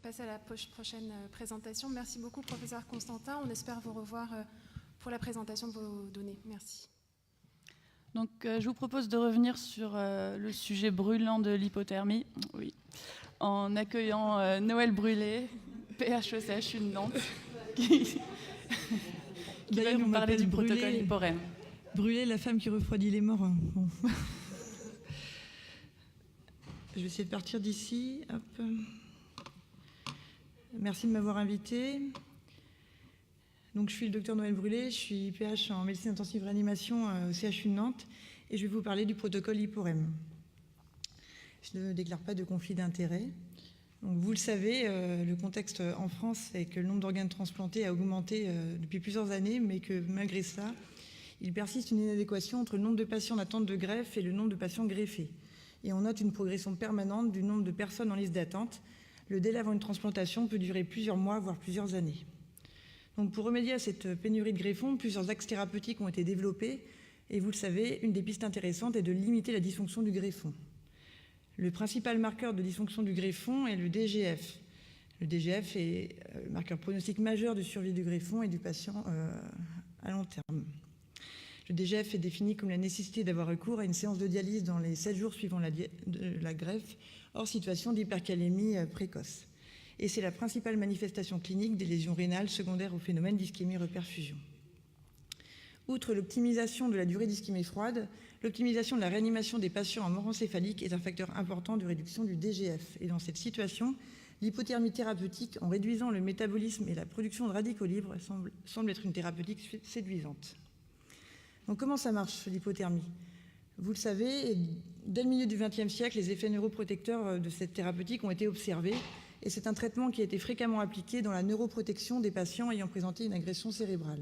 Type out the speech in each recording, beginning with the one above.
passe à la prochaine présentation. Merci beaucoup, professeur Constantin. On espère vous revoir pour la présentation de vos données. Merci. Donc, je vous propose de revenir sur le sujet brûlant de l'hypothermie, oui, en accueillant Noël Brulé, PHECH de Nantes, qui va nous parler du protocole Hyporem. Brûlé, la femme qui refroidit les morts. Bon. Je vais essayer de partir d'ici. Hop. Merci de m'avoir invité. Donc, je suis le docteur Noël Brulé, je suis PH en médecine intensive réanimation au CHU de Nantes et je vais vous parler du protocole Hyporem. Je ne déclare pas de conflit d'intérêts. Donc, vous le savez, le contexte en France est que le nombre d'organes transplantés a augmenté depuis plusieurs années, mais que malgré ça, il persiste une inadéquation entre le nombre de patients en attente de greffe et le nombre de patients greffés. Et on note une progression permanente du nombre de personnes en liste d'attente. Le délai avant une transplantation peut durer plusieurs mois, voire plusieurs années. Donc, pour remédier à cette pénurie de greffons, plusieurs axes thérapeutiques ont été développés. Et vous le savez, une des pistes intéressantes est de limiter la dysfonction du greffon. Le principal marqueur de dysfonction du greffon est le DGF. Le DGF est le marqueur pronostic majeur de survie du greffon et du patient à long terme. Le DGF est défini comme la nécessité d'avoir recours à une séance de dialyse dans les 7 jours suivant la greffe, hors situation d'hypercalémie précoce. Et c'est la principale manifestation clinique des lésions rénales secondaires au phénomène d'ischémie-reperfusion. Outre l'optimisation de la durée d'ischémie froide, l'optimisation de la réanimation des patients en mort encéphalique est un facteur important de réduction du DGF. Et dans cette situation, l'hypothermie thérapeutique, en réduisant le métabolisme et la production de radicaux libres, semble être une thérapeutique séduisante. Donc, comment ça marche, l'hypothermie? Vous le savez, dès le milieu du XXe siècle, les effets neuroprotecteurs de cette thérapeutique ont été observés. Et c'est un traitement qui a été fréquemment appliqué dans la neuroprotection des patients ayant présenté une agression cérébrale.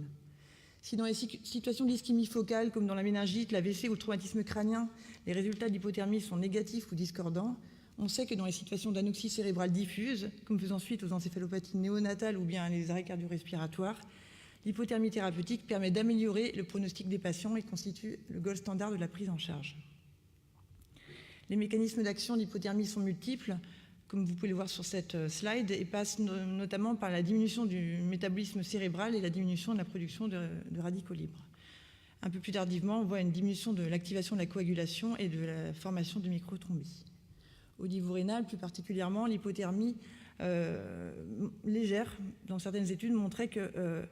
Si dans les situations d'ischémie focale, comme dans la méningite, l'AVC ou le traumatisme crânien, les résultats de l'hypothermie sont négatifs ou discordants, on sait que dans les situations d'anoxie cérébrale diffuse, comme faisant suite aux encéphalopathies néonatales ou bien les arrêts cardio-respiratoires, l'hypothermie thérapeutique permet d'améliorer le pronostic des patients et constitue le gold standard de la prise en charge. Les mécanismes d'action de l'hypothermie sont multiples, comme vous pouvez le voir sur cette slide, et passe notamment par la diminution du métabolisme cérébral et la diminution de la production de radicaux libres. Un peu plus tardivement, on voit une diminution de l'activation de la coagulation et de la formation de microthrombie. Au niveau rénal, plus particulièrement, l'hypothermie légère, dans certaines études, montrait que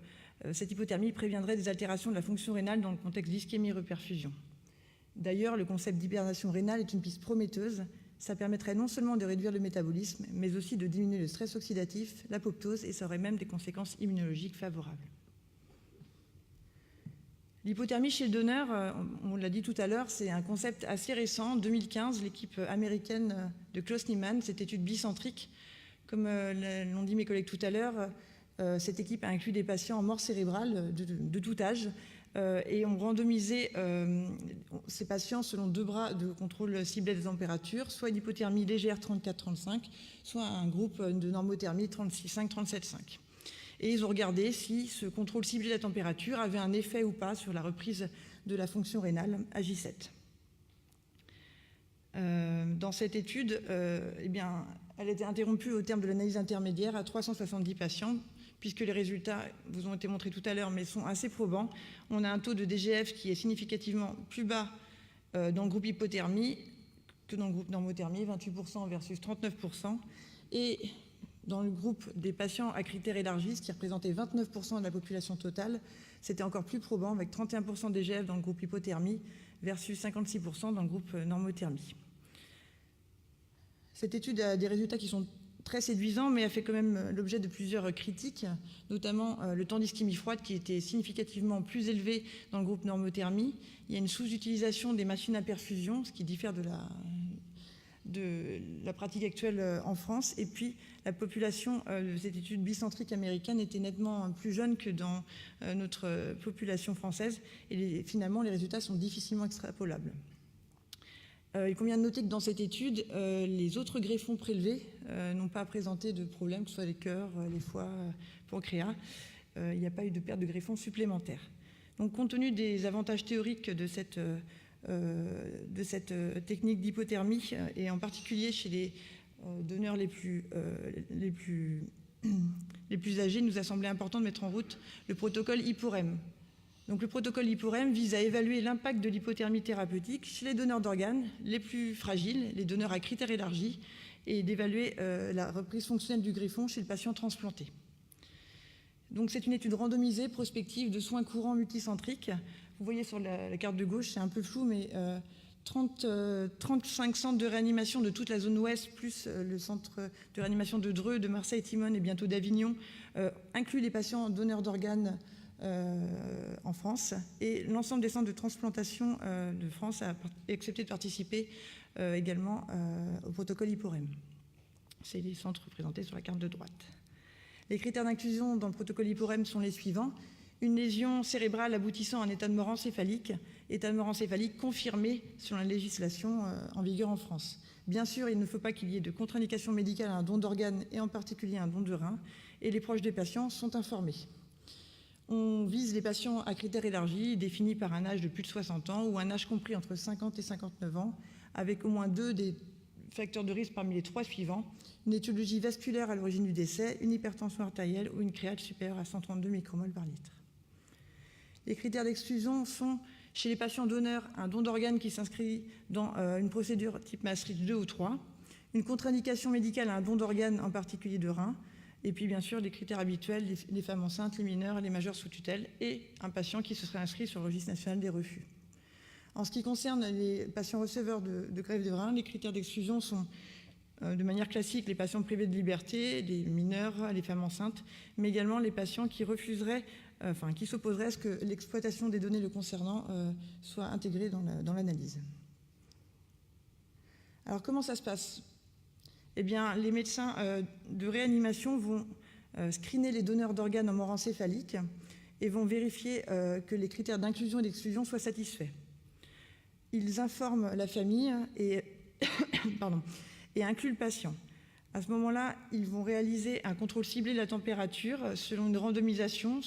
cette hypothermie préviendrait des altérations de la fonction rénale dans le contexte d'ischémie-reperfusion. D'ailleurs, le concept d'hibernation rénale est une piste prometteuse. Ça permettrait non seulement de réduire le métabolisme, mais aussi de diminuer le stress oxydatif, l'apoptose, et ça aurait même des conséquences immunologiques favorables. L'hypothermie chez le donneur, on l'a dit tout à l'heure, c'est un concept assez récent. En 2015, l'équipe américaine de Klaus Niemann, cette étude bicentrique, comme l'ont dit mes collègues tout à l'heure, cette équipe a inclus des patients en mort cérébrale de tout âge, et ont randomisé ces patients selon 2 bras de contrôle ciblé des températures, soit une hypothermie légère 34-35, soit un groupe de normothermie 36,5-37,5. Et ils ont regardé si ce contrôle ciblé de la température avait un effet ou pas sur la reprise de la fonction rénale à J7. Dans cette étude, eh bien, elle a été interrompue au terme de l'analyse intermédiaire à 370 patients, puisque les résultats vous ont été montrés tout à l'heure, mais sont assez probants. On a un taux de DGF qui est significativement plus bas dans le groupe hypothermie que dans le groupe normothermie, 28% versus 39%. Et dans le groupe des patients à critères élargis, qui représentait 29% de la population totale, c'était encore plus probant, avec 31% DGF dans le groupe hypothermie versus 56% dans le groupe normothermie. Cette étude a des résultats qui sont très séduisant, mais a fait quand même l'objet de plusieurs critiques, notamment le temps d'ischémie froide qui était significativement plus élevé dans le groupe normothermie. Il y a une sous-utilisation des machines à perfusion, ce qui diffère de la pratique actuelle en France. Et puis, la population de cette étude bicentrique américaine était nettement plus jeune que dans notre population française. Et finalement, les résultats sont difficilement extrapolables. Il convient de noter que dans cette étude, les autres greffons prélevés n'ont pas présenté de problème, que ce soit les cœurs, les foies, pancréas. Il n'y a pas eu de perte de greffons supplémentaires. Donc, compte tenu des avantages théoriques de cette technique d'hypothermie, et en particulier chez les donneurs les plus âgés, il nous a semblé important de mettre en route le protocole IPOREM. Donc le protocole IPOREM vise à évaluer l'impact de l'hypothermie thérapeutique chez les donneurs d'organes les plus fragiles, les donneurs à critères élargis, et d'évaluer la reprise fonctionnelle du greffon chez le patient transplanté. Donc c'est une étude randomisée, prospective, de soins courants multicentriques. Vous voyez sur la carte de gauche, c'est un peu flou, mais 35 centres de réanimation de toute la zone ouest, plus le centre de réanimation de Dreux, de Marseille, Timone et bientôt d'Avignon, incluent les patients donneurs d'organes en France. Et l'ensemble des centres de transplantation de France a accepté de participer également au protocole IPOREM. C'est les centres représentés sur la carte de droite. Les critères d'inclusion dans le protocole IPOREM sont les suivants. Une lésion cérébrale aboutissant à un état de mort encéphalique confirmé selon la législation en vigueur en France. Bien sûr, il ne faut pas qu'il y ait de contre-indication médicale à un don d'organes et en particulier un don de rein, et les proches des patients sont informés. On vise les patients à critères élargis, définis par un âge de plus de 60 ans ou un âge compris entre 50 et 59 ans, avec au moins 2 des facteurs de risque parmi les 3 suivants: une étiologie vasculaire à l'origine du décès, une hypertension artérielle ou une créate supérieure à 132 micromoles par litre. Les critères d'exclusion sont, chez les patients donneurs, un don d'organes qui s'inscrit dans une procédure type Maastricht 2 ou 3, une contre-indication médicale à un don d'organes, en particulier de rein, et puis bien sûr les critères habituels, les femmes enceintes, les mineurs, les majeurs sous tutelle, et un patient qui se serait inscrit sur le registre national des refus. En ce qui concerne les patients receveurs de greffe de rein, les critères d'exclusion sont de manière classique les patients privés de liberté, les mineurs, les femmes enceintes, mais également les patients qui refuseraient, qui s'opposeraient à ce que l'exploitation des données le concernant soit intégrée dans l'analyse. Alors comment ça se passe ? Eh bien, les médecins de réanimation vont screener les donneurs d'organes en mort encéphalique et vont vérifier que les critères d'inclusion et d'exclusion soient satisfaits. Ils informent la famille et incluent le patient. À ce moment-là, ils vont réaliser un contrôle ciblé de la température selon une randomisation,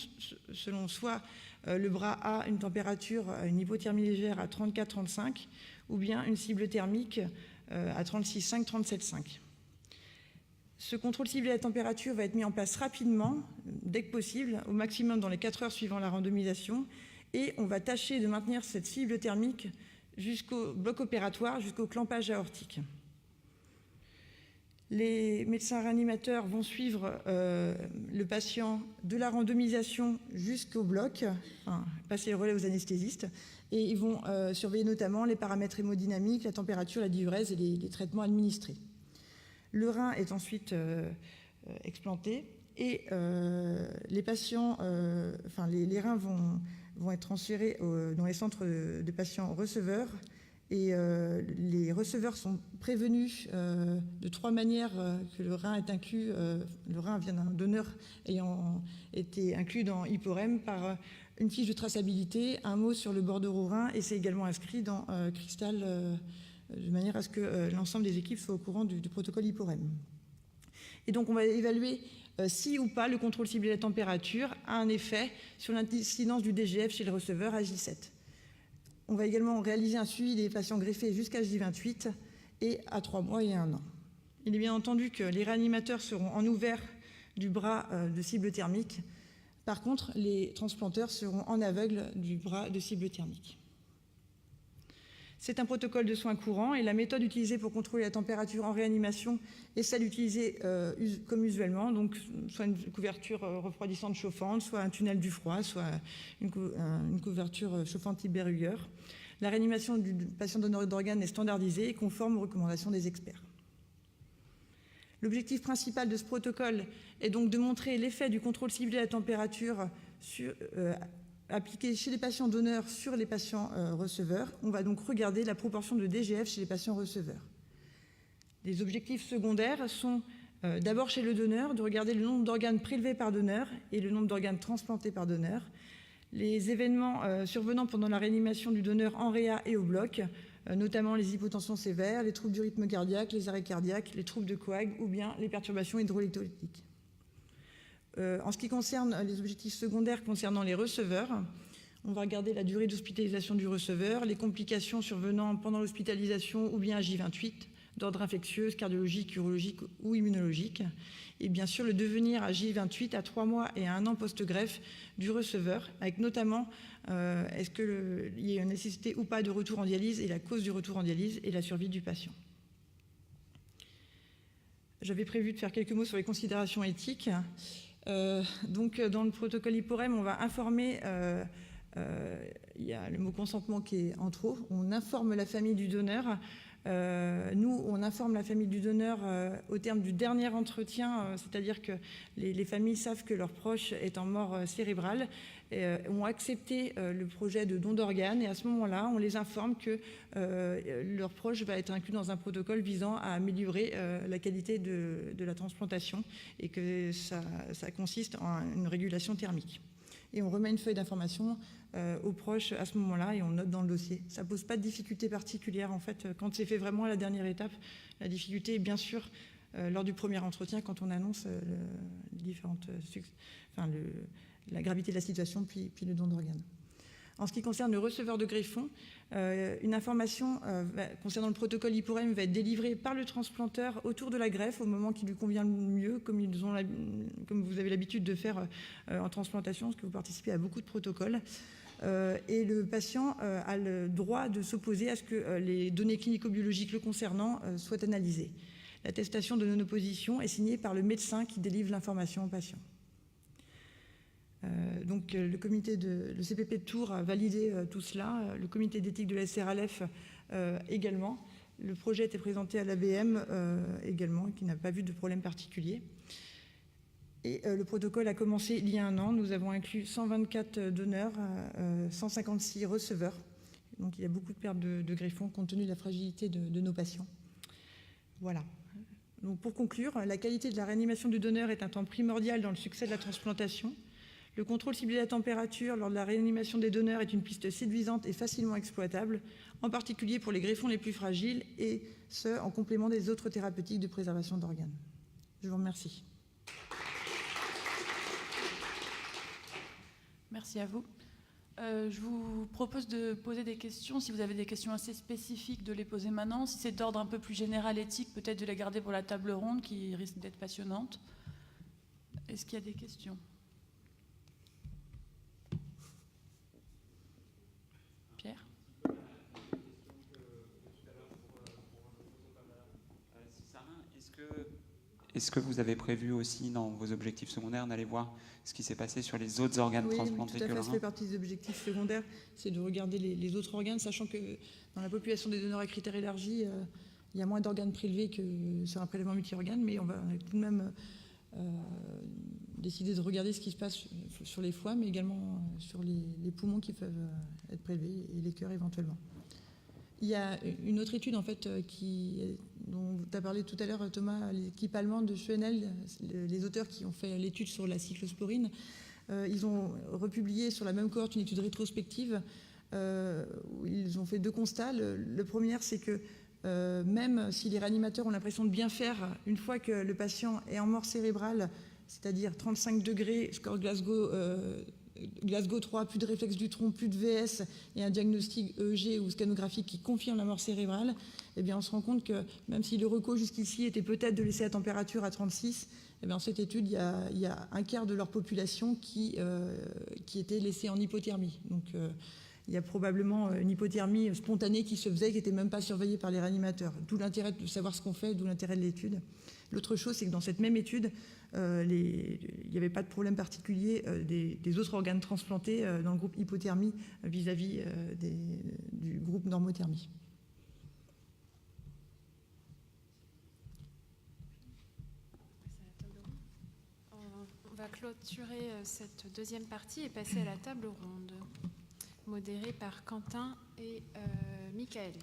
selon soit le bras A, une température, une hypothermie légère à 34,35 ou bien une cible thermique à 36,5, 37,5. Ce contrôle ciblé de la température va être mis en place rapidement, dès que possible, au maximum dans les 4 heures suivant la randomisation, et on va tâcher de maintenir cette cible thermique jusqu'au bloc opératoire, jusqu'au clampage aortique. Les médecins réanimateurs vont suivre le patient de la randomisation jusqu'au bloc, passer le relais aux anesthésistes, et ils vont surveiller notamment les paramètres hémodynamiques, la température, la diurèse et les traitements administrés. Le rein est ensuite explanté et les patients, les reins vont être transférés dans les centres de patients receveurs. Et les receveurs sont prévenus de 3 manières que le rein est inclus. Le rein vient d'un donneur ayant été inclus dans IPOREM par une fiche de traçabilité, un mot sur le bordereau rein, et c'est également inscrit dans Cristal de manière à ce que l'ensemble des équipes soient au courant du protocole IPOREM. Et donc on va évaluer si ou pas le contrôle ciblé de la température a un effet sur l'incidence du DGF chez le receveur à J7. On va également réaliser un suivi des patients greffés jusqu'à J28 et à 3 mois et 1 an. Il est bien entendu que les réanimateurs seront en ouvert du bras de cible thermique. Par contre, les transplanteurs seront en aveugle du bras de cible thermique. C'est un protocole de soins courants et la méthode utilisée pour contrôler la température en réanimation est celle utilisée comme usuellement, donc soit une couverture refroidissante chauffante, soit un tunnel du froid, soit une couverture chauffante type Berruger. La réanimation du patient donneur d'organes est standardisée et conforme aux recommandations des experts. L'objectif principal de ce protocole est donc de montrer l'effet du contrôle ciblé de la température appliqué chez les patients donneurs sur les patients receveurs. On va donc regarder la proportion de DGF chez les patients receveurs. Les objectifs secondaires sont d'abord chez le donneur, de regarder le nombre d'organes prélevés par donneur et le nombre d'organes transplantés par donneur. Les événements survenant pendant la réanimation du donneur en réa et au bloc, notamment les hypotensions sévères, les troubles du rythme cardiaque, les arrêts cardiaques, les troubles de coag ou bien les perturbations hydroélectrolytiques. En ce qui concerne les objectifs secondaires concernant les receveurs, on va regarder la durée d'hospitalisation du receveur, les complications survenant pendant l'hospitalisation ou bien à J28 d'ordre infectieux, cardiologique, urologique ou immunologique. Et bien sûr, le devenir à J28 à 3 mois et à 1 an post-greffe du receveur, avec notamment est-ce qu'il y a une nécessité ou pas de retour en dialyse et la cause du retour en dialyse et la survie du patient. J'avais prévu de faire quelques mots sur les considérations éthiques. Donc, dans le protocole IPOREM, on va informer, il y a le mot consentement qui est en trop, on informe la famille du donneur. Nous, on informe la famille du donneur au terme du dernier entretien, c'est-à-dire que les familles savent que leur proche est en mort cérébrale, ont accepté le projet de don d'organes, et à ce moment-là, on les informe que leur proche va être inclus dans un protocole visant à améliorer la qualité de la transplantation, et que ça consiste en une régulation thermique. Et on remet une feuille d'information aux proches à ce moment-là et on note dans le dossier. Ça ne pose pas de difficulté particulière en fait. Quand c'est fait vraiment à la dernière étape, la difficulté est bien sûr lors du premier entretien quand on annonce la gravité de la situation puis le don d'organes. En ce qui concerne le receveur de greffon, une information concernant le protocole IPOREM va être délivrée par le transplanteur autour de la greffe au moment qui lui convient le mieux, comme vous avez l'habitude de faire en transplantation, parce que vous participez à beaucoup de protocoles. Et le patient a le droit de s'opposer à ce que les données clinico-biologiques le concernant soient analysées. L'attestation de non-opposition est signée par le médecin qui délivre l'information au patient. Donc le CPP de Tours a validé tout cela, le comité d'éthique de la SRLF également. Le projet a été présenté à l'ABM également, qui n'a pas vu de problème particulier. Et le protocole a commencé il y a 1 an. Nous avons inclus 124 donneurs, 156 receveurs. Donc il y a beaucoup de pertes de greffons compte tenu de la fragilité de nos patients. Voilà. Donc pour conclure, la qualité de la réanimation du donneur est un temps primordial dans le succès de la transplantation. Le contrôle ciblé de la température lors de la réanimation des donneurs est une piste séduisante et facilement exploitable, en particulier pour les greffons les plus fragiles, et ce, en complément des autres thérapeutiques de préservation d'organes. Je vous remercie. Merci à vous. Je vous propose de poser des questions. Si vous avez des questions assez spécifiques, de les poser maintenant. Si c'est d'ordre un peu plus général, éthique, peut-être de les garder pour la table ronde qui risque d'être passionnante. Est-ce qu'il y a des questions ? Pierre ? Est-ce que vous avez prévu aussi dans vos objectifs secondaires d'aller voir ce qui s'est passé sur les autres organes transplantés que le rein ? Ça fait partie des objectifs secondaires, c'est de regarder les autres organes, sachant que dans la population des donneurs à critères élargis, il y a moins d'organes prélevés que sur un prélèvement multi-organes, mais on va tout de même décider de regarder ce qui se passe sur les foies, mais également sur les poumons qui peuvent être prélevés et les cœurs éventuellement. Il y a une autre étude en fait dont tu as parlé tout à l'heure, Thomas, l'équipe allemande de Schwenel, les auteurs qui ont fait l'étude sur la cyclosporine, ils ont republié sur la même cohorte une étude rétrospective où ils ont fait 2 constats. Le premier, c'est que même si les réanimateurs ont l'impression de bien faire, une fois que le patient est en mort cérébrale, c'est-à-dire 35 degrés, score Glasgow 3, plus de réflexe du tronc, plus de VS et un diagnostic EEG ou scanographique qui confirme la mort cérébrale, eh bien on se rend compte que même si le recours jusqu'ici était peut-être de laisser la température à 36, eh bien dans cette étude, il y a un quart de leur population qui était laissée en hypothermie. Donc il y a probablement une hypothermie spontanée qui se faisait, qui n'était même pas surveillée par les réanimateurs. D'où l'intérêt de savoir ce qu'on fait, d'où l'intérêt de l'étude. L'autre chose, c'est que dans cette même étude, il n'y avait pas de problème particulier des autres organes transplantés dans le groupe hypothermie vis-à-vis du groupe normothermie. On va clôturer cette deuxième partie et passer à la table ronde, modérée par Quentin et Michael.